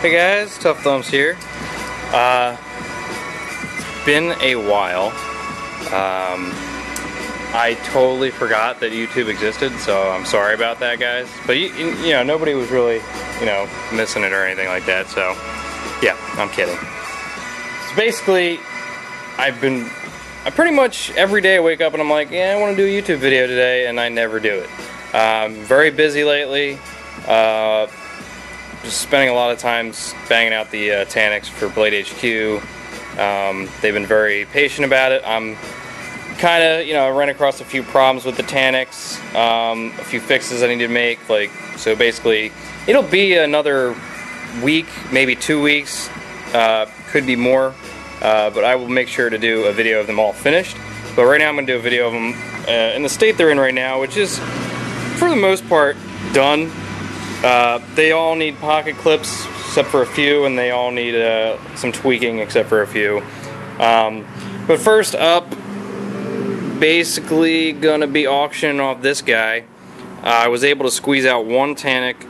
Hey guys, Tough Thumbs here. It's been a while. I totally forgot that YouTube existed, so I'm sorry about that, guys. But you know, nobody was really, missing it or anything like that. So yeah, I'm kidding. So basically, I pretty much every day I wake up and I'm like, yeah, I want to do a YouTube video today, and I never do it. Very busy lately. Just spending a lot of time banging out the tanics for Blade HQ. They've been very patient about it. I'm kind of, I ran across a few problems with the tanics, a few fixes I need to make. So basically, it'll be another week, maybe 2 weeks, could be more. But I will make sure to do a video of them all finished. But right now I'm going to do a video of them in the state they're in right now, which is, for the most part, done. They all need pocket clips except for a few, and they all need some tweaking except for a few. But first up, basically gonna be auctioning off this guy. I was able to squeeze out one tanic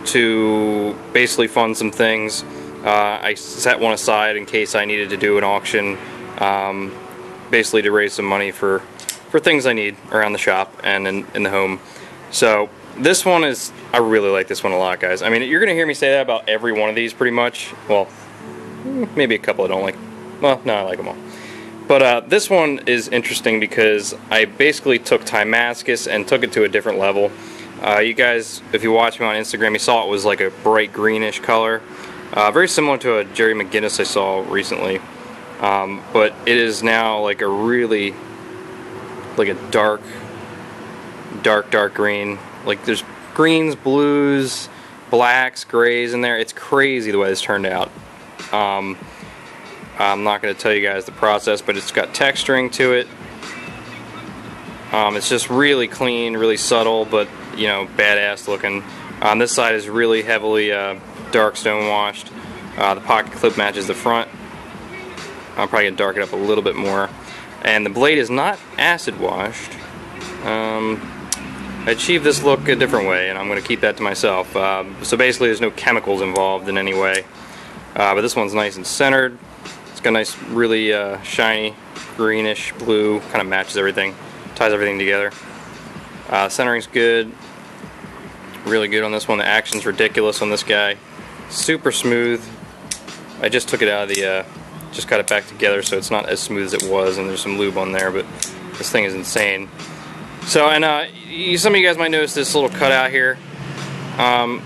to basically fund some things. I set one aside in case I needed to do an auction, basically to raise some money for things I need around the shop and in the home. So this one is, I really like this one a lot, guys. I mean, you're gonna hear me say that about every one of these pretty much. Well, maybe a couple I don't like. Well, no, I like them all. But this one is interesting because I basically took tanic and took it to a different level. You guys, if you watch me on Instagram, you saw it was like a bright greenish color. Very similar to a Jerry McGinnis I saw recently. But it is now like a really, like a dark green. Like there's greens, blues, blacks, grays in there. It's crazy the way this turned out. I'm not going to tell you guys the process, but it's got texturing to it. It's just really clean, really subtle, but badass looking. This side is really heavily dark stone washed. The pocket clip matches the front. I'm probably going to darken it up a little bit more. And the blade is not acid washed. I achieved this look a different way, and I'm going to keep that to myself. So basically there's no chemicals involved in any way. But this one's nice and centered. It's got a nice, really shiny, greenish blue, kind of matches everything, ties everything together. Centering's good, really good on this one. The action's ridiculous on this guy. Super smooth. I just took it out of the, just got it back together so it's not as smooth as it was, and there's some lube on there, but this thing is insane. So, and some of you guys might notice this little cutout here. I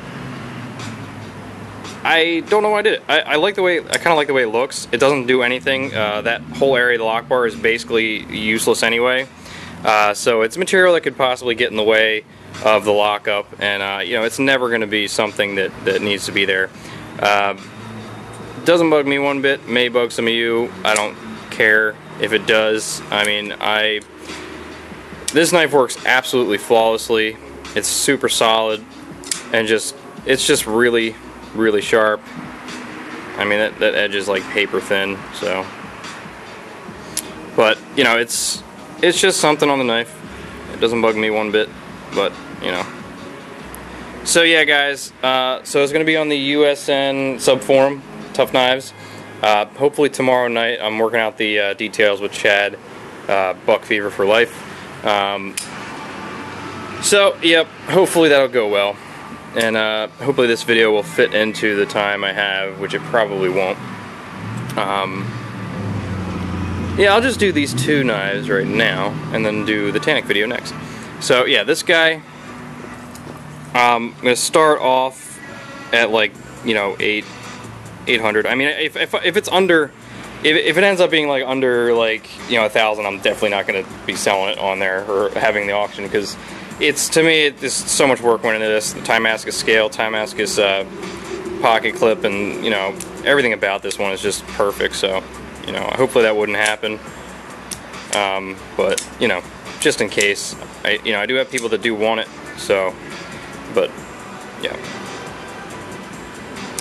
don't know why I did it. I like the way, I kind of like the way it looks. It doesn't do anything. That whole area of the lock bar is basically useless anyway. So it's material that could possibly get in the way of the lockup, and it's never going to be something that needs to be there. Doesn't bug me one bit. May bug some of you. I don't care if it does. I mean, this knife works absolutely flawlessly. It's super solid, and it's just really sharp. I mean, that edge is like paper thin, so. But it's just something on the knife. It doesn't bug me one bit, but So yeah, guys. So it's gonna be on the USN subforum, Tough Knives. Hopefully tomorrow night. I'm working out the details with Chad, Buck Fever for Life. So yep, hopefully that'll go well. And hopefully this video will fit into the time I have, which it probably won't. Yeah, I'll just do these two knives right now, and then do the tanic video next. So yeah, this guy, I'm gonna start off at like 800. I mean, if it's under, if it ends up being like under like 1,000, I'm definitely not gonna be selling it on there or having the auction, because to me, there's so much work went into this. The tanic scale, tanic pocket clip, and everything about this one is just perfect. So hopefully that wouldn't happen. But just in case, I do have people that do want it. So, but yeah,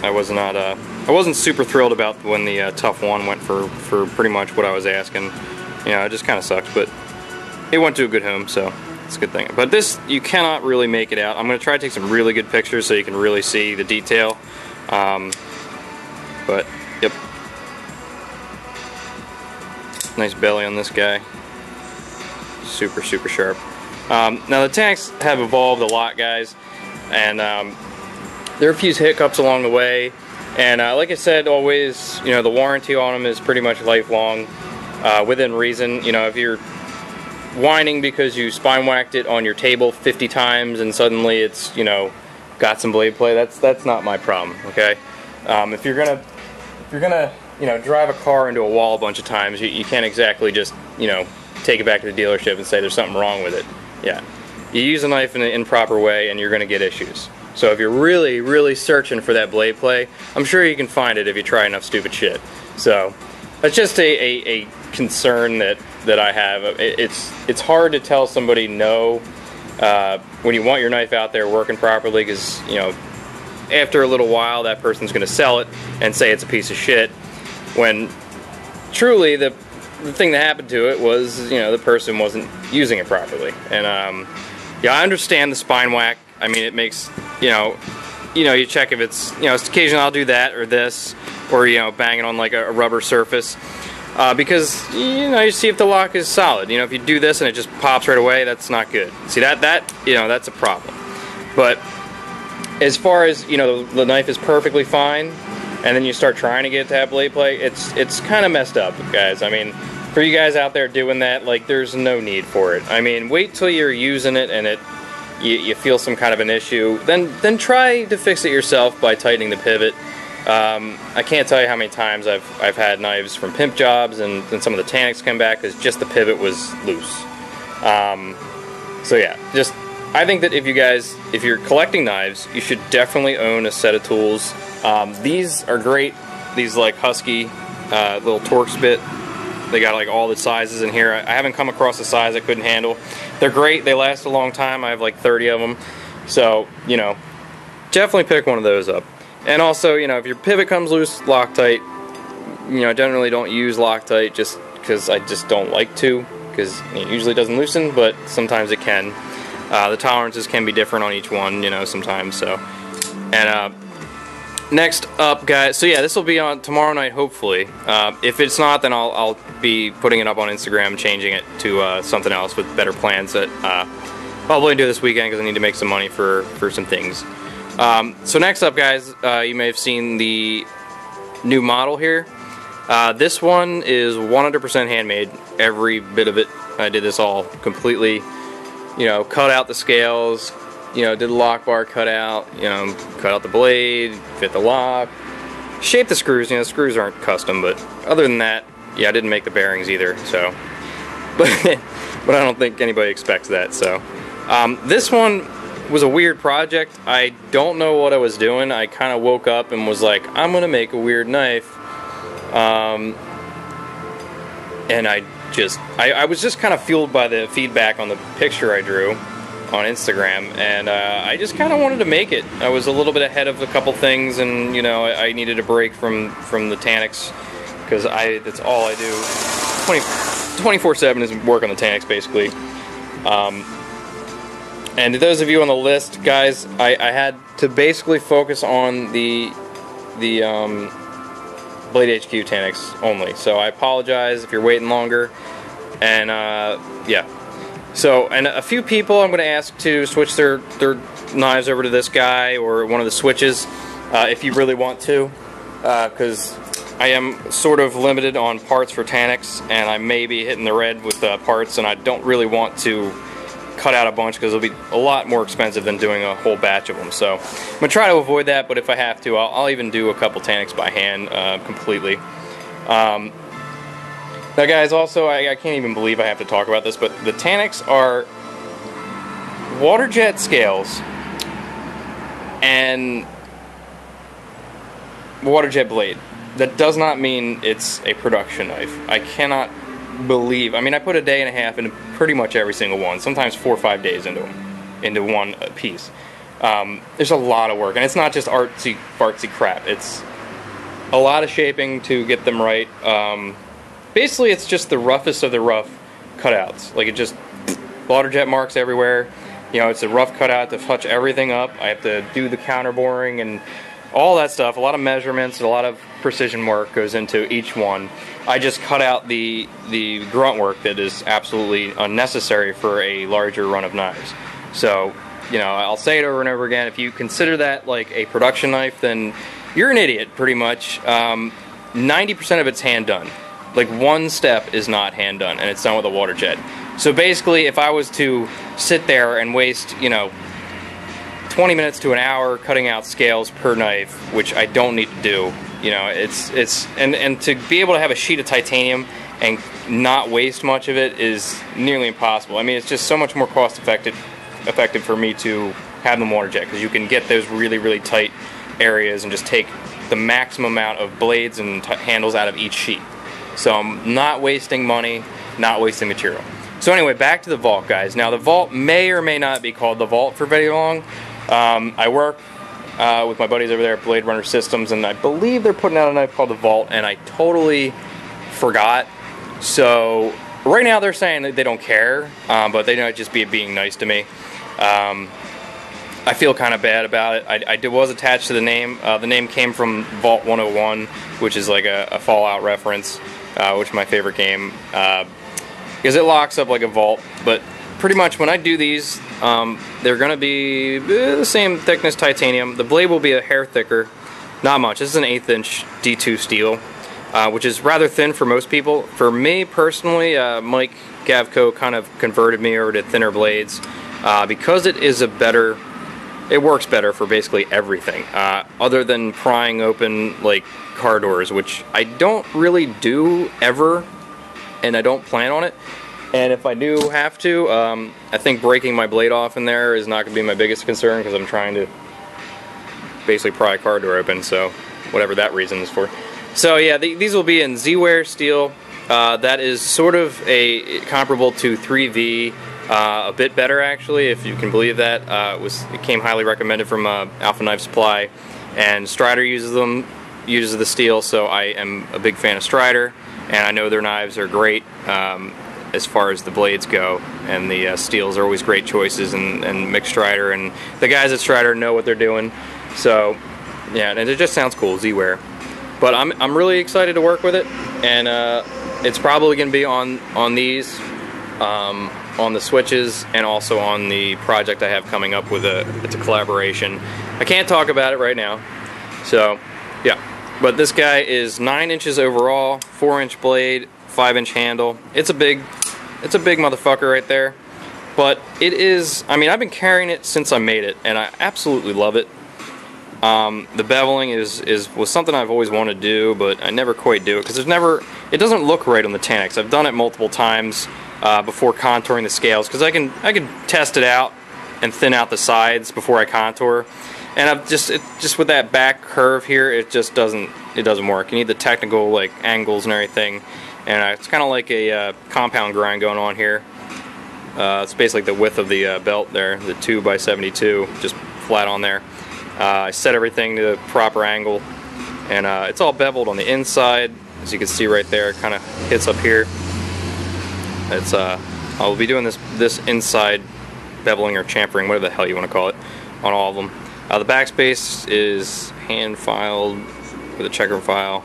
I wasn't super thrilled about when the Tough One went for pretty much what I was asking. It just kind of sucks, but it went to a good home, so It's a good thing. But this, you cannot really make it out. I'm going to try to take some really good pictures so you can really see the detail. But, yep. Nice belly on this guy. Super, super sharp. Now the tanics have evolved a lot, guys, and there are a few hiccups along the way. And like I said, always, you know, the warranty on them is pretty much lifelong, within reason. You know, if you're whining because you spine whacked it on your table 50 times and suddenly it's, you know, got some blade play, that's not my problem. Okay, if you're gonna you know, drive a car into a wall a bunch of times, you can't exactly just, you know, take it back to the dealership and say there's something wrong with it. Yeah, you use a knife in an improper way and you're gonna get issues. So if you're really, really searching for that blade play, I'm sure you can find it if you try enough stupid shit. So that's just a concern that I have. It's hard to tell somebody no when you want your knife out there working properly, because, you know, after a little while that person's going to sell it and say it's a piece of shit, when truly the thing that happened to it was, you know, the person wasn't using it properly. And yeah, I understand the spine whack. I mean, it makes, you know, you check if it's, you know, occasionally I'll do that or this, or, you know, bang it on like a rubber surface, because, you know, you see if the lock is solid. You know, if you do this and it just pops right away, that's not good. See, that you know, that's a problem. But as far as, you know, the knife is perfectly fine, and then you start trying to get it to have blade play, it's kind of messed up, guys. I mean, for you guys out there doing that, like, there's no need for it. I mean, wait till you're using it and you feel some kind of an issue, then try to fix it yourself by tightening the pivot. I can't tell you how many times I've had knives from pimp jobs and some of the tanics come back because just the pivot was loose. So yeah, just, I think that if you're collecting knives, you should definitely own a set of tools. These are great. These like Husky little Torx bit. They got like all the sizes in here. I haven't come across a size I couldn't handle. They're great. They last a long time. I have like 30 of them. So, you know, definitely pick one of those up. And also, you know, if your pivot comes loose, Loctite. You know, I generally don't use Loctite just because I just don't like to, because it usually doesn't loosen, but sometimes it can. The tolerances can be different on each one, you know, sometimes. So, and next up, guys, so yeah, this will be on tomorrow night, hopefully. If it's not, then I'll be putting it up on Instagram, changing it to something else with better plans that probably do this weekend, because I need to make some money for some things. So next up, guys, you may have seen the new model here. This one is 100% handmade, every bit of it. I did this all completely, you know, cut out the scales, you know, did the lock bar cut out, you know, cut out the blade, fit the lock, shaped the screws. You know, the screws aren't custom, but other than that, yeah, I didn't make the bearings either, so. But I don't think anybody expects that, so. This one was a weird project. I don't know what I was doing. I kind of woke up and was like, I'm gonna make a weird knife. And I was just kind of fueled by the feedback on the picture I drew on Instagram, and I just kind of wanted to make it. I was a little bit ahead of a couple things, and, you know, I needed a break from the tanics, because that's all I do. 24/7 is work on the tanics, basically. And to those of you on the list, guys, I had to basically focus on the Blade HQ tanics only. So I apologize if you're waiting longer. And yeah. So, and a few people I'm going to ask to switch their knives over to this guy or one of the switches if you really want to, because I am sort of limited on parts for tanics, and I may be hitting the red with parts, and I don't really want to cut out a bunch because it'll be a lot more expensive than doing a whole batch of them. So I'm going to try to avoid that, but if I have to, I'll even do a couple tanics by hand completely. Now guys, also, I can't even believe I have to talk about this, but the tanics are water jet scales and water jet blade. That does not mean it's a production knife. I cannot believe, I mean, I put a day and a half into pretty much every single one, sometimes 4 or 5 days into one piece. There's a lot of work, and it's not just artsy fartsy crap. It's a lot of shaping to get them right. Basically, it's just the roughest of the rough cutouts. Like, it just, water jet marks everywhere. You know, it's a rough cutout to touch everything up. I have to do the counter boring and all that stuff. A lot of measurements, a lot of precision work goes into each one. I just cut out the grunt work that is absolutely unnecessary for a larger run of knives. So, you know, I'll say it over and over again. If you consider that like a production knife, then you're an idiot, pretty much. 90% of it's hand done. Like, one step is not hand done, and it's done with a water jet. So basically, if I was to sit there and waste, you know, 20 minutes to an hour cutting out scales per knife, which I don't need to do, you know, and to be able to have a sheet of titanium and not waste much of it is nearly impossible. I mean, it's just so much more cost effective for me to have the water jet, because you can get those really, really tight areas and just take the maximum amount of blades and handles out of each sheet. So I'm not wasting money, not wasting material. So anyway, back to the vault, guys. Now, the vault may or may not be called the vault for very long. I work with my buddies over there at Blade Runner Systems, and I believe they're putting out a knife called the Vault, and I totally forgot. So right now they're saying that they don't care, but they might just be being nice to me. I feel kind of bad about it. I was attached to the name. The name came from Vault 101, which is like a Fallout reference, which is my favorite game, because it locks up like a vault. But pretty much when I do these, they're going to be the same thickness titanium. The blade will be a hair thicker, not much. This is an 1/8 inch D2 steel, which is rather thin for most people. For me personally, Mike Gavco kind of converted me over to thinner blades, because it works better for basically everything, other than prying open like car doors, which I don't really do ever, and I don't plan on it. And if I do have to, I think breaking my blade off in there is not going to be my biggest concern, because I'm trying to basically pry a car door open, so whatever that reason is for. So yeah, these will be in Z-Wear steel. That is sort of comparable to 3V, a bit better actually, if you can believe that. It came highly recommended from Alpha Knife Supply, and Strider uses the steel, so I am a big fan of Strider, and I know their knives are great as far as the blades go, and the steels are always great choices, and mixed Strider, and the guys at Strider know what they're doing. So yeah, and it just sounds cool, Z-Wear. But I'm really excited to work with it, and it's probably going to be on these, on the switches, and also on the project I have coming up with it's a collaboration. I can't talk about it right now, so yeah. But this guy is 9 inches overall, 4-inch blade, 5-inch handle. It's a big motherfucker right there. But it is, I mean, I've been carrying it since I made it, and I absolutely love it. The beveling was something I've always wanted to do, but I never quite do it, because it doesn't look right on the Tanics. I've done it multiple times before contouring the scales, because I can test it out and thin out the sides before I contour. And I've just with that back curve here, it just doesn't work. You need the technical like angles and everything, and it's kind of like a compound grind going on here. It's basically the width of the belt there, the 2x72, just flat on there. I set everything to the proper angle, and it's all beveled on the inside, as you can see right there. It kind of hits up here. It's I'll be doing this inside beveling or chamfering, whatever the hell you want to call it, on all of them. The backspace is hand filed with a checker file.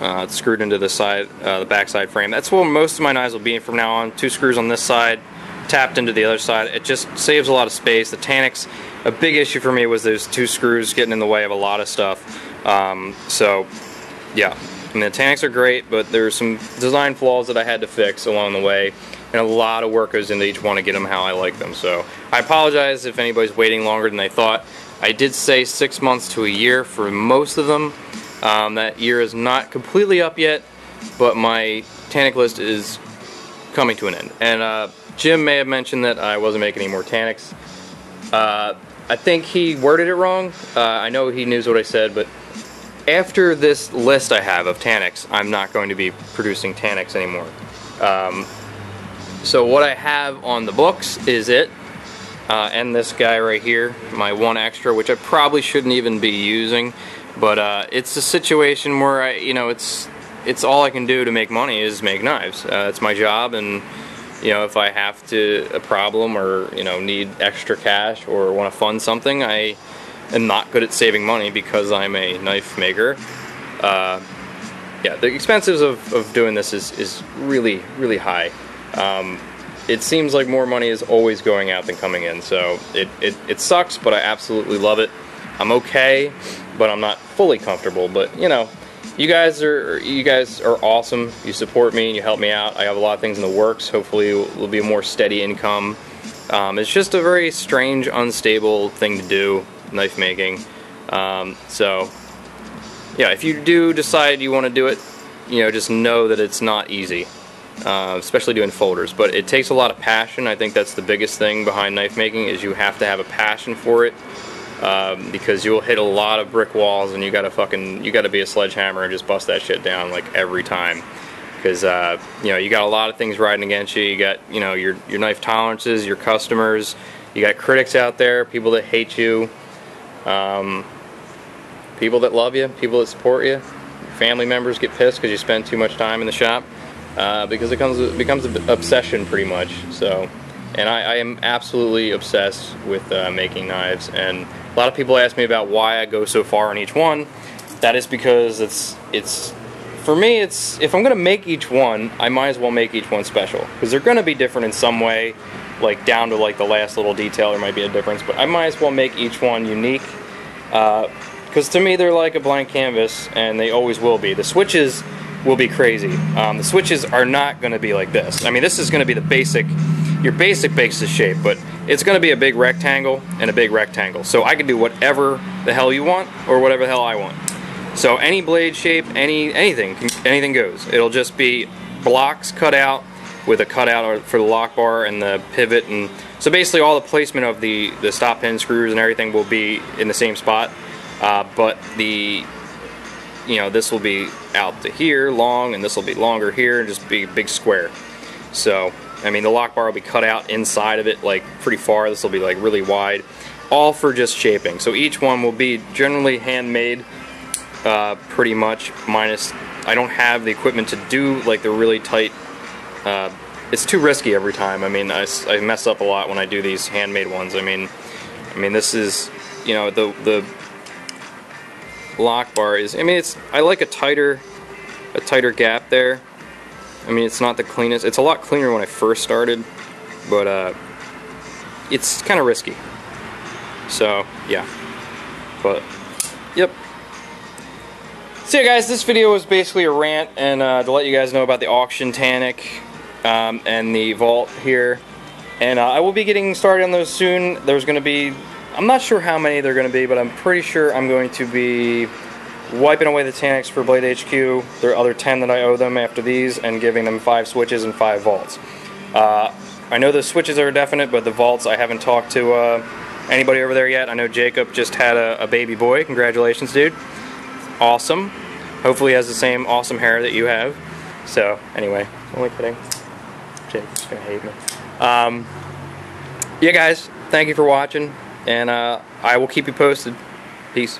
It's screwed into the side, the backside frame. That's where most of my knives will be from now on. 2 screws on this side, tapped into the other side. It just saves a lot of space. The Tanics, a big issue for me was those 2 screws getting in the way of a lot of stuff. So yeah, I mean, the Tanics are great, but there's some design flaws that I had to fix along the way, and a lot of work goes into each one to get them how I like them. So I apologize if anybody's waiting longer than they thought. I did say 6 months to a year for most of them. That year is not completely up yet, but my Tanic list is coming to an end. And Jim may have mentioned that I wasn't making any more Tanics. I think he worded it wrong. I know he knows what I said, but after this list I have of Tanics, I'm not going to be producing Tanics anymore. So what I have on the books is it, and this guy right here, my 1 extra, which I probably shouldn't even be using, but it's a situation where it's all I can do to make money is make knives. It's my job, and You know, if I have a problem or, you know, need extra cash or want to fund something, I am not good at saving money because I'm a knife maker. Yeah, the expenses of doing this is really, really high. It seems like more money is always going out than coming in, so it sucks, but I absolutely love it. I'm okay, but I'm not fully comfortable. But you know, you guys are awesome. You support me and you help me out. I have a lot of things in the works. Hopefully, it will be a more steady income. It's just a very strange, unstable thing to do, knife making. So yeah, if you do decide you want to do it, you know, just know that it's not easy. Especially doing folders, but it takes a lot of passion. I think that's the biggest thing behind knife making, is you have to have a passion for it, because you'll hit a lot of brick walls and you gotta be a sledgehammer and just bust that shit down like every time, because you know, you got a lot of things riding against you. You got, you know, your knife tolerances, your customers, you got critics out there, people that hate you, people that love you, people that support you. Family members get pissed because you spend too much time in the shop. Because it becomes an obsession pretty much. So, and I am absolutely obsessed with making knives, and a lot of people ask me about why I go so far on each one. That is because it's for me, if I'm gonna make each one, I might as well make each one special, because they're gonna be different in some way, like down to like the last little detail there might be a difference, but I might as well make each one unique, because to me they're like a blank canvas, and they always will be. The switches will be crazy. The switches are not going to be like this. I mean, this is going to be your basic shape, but it's going to be a big rectangle and a big rectangle. So I can do whatever the hell you want, or whatever the hell I want. So any blade shape, anything goes. It'll just be blocks cut out with a cutout for the lock bar and the pivot, and so basically all the placement of the stop pin screws and everything will be in the same spot, but you know, this will be out to here long, and this will be longer here, and just be a big square. So, I mean, the lock bar will be cut out inside of it, like pretty far. This will be like really wide, all for just shaping. So each one will be generally handmade, pretty much, minus I don't have the equipment to do like the really tight. It's too risky every time. I mean, I mess up a lot when I do these handmade ones. I mean, this is, you know, the lock bar is, I mean, I like a tighter gap there. I mean, it's not the cleanest. It's a lot cleaner when I first started, but it's kind of risky. So yeah, but yep. So yeah, guys, this video was basically a rant, and to let you guys know about the auction tanic and the vault here, and I will be getting started on those soon. There's going to be, I'm not sure how many they're going to be, but I'm pretty sure I'm going to be wiping away the tanics for Blade HQ. There are other 10 that I owe them after these, and giving them 5 switches and 5 vaults. I know the switches are definite, but the vaults, I haven't talked to anybody over there yet. I know Jacob just had a baby boy. Congratulations, dude. Awesome. Hopefully he has the same awesome hair that you have. So, anyway, only kidding. Jacob's gonna hate me. Yeah, guys, thank you for watching, and I will keep you posted. Peace.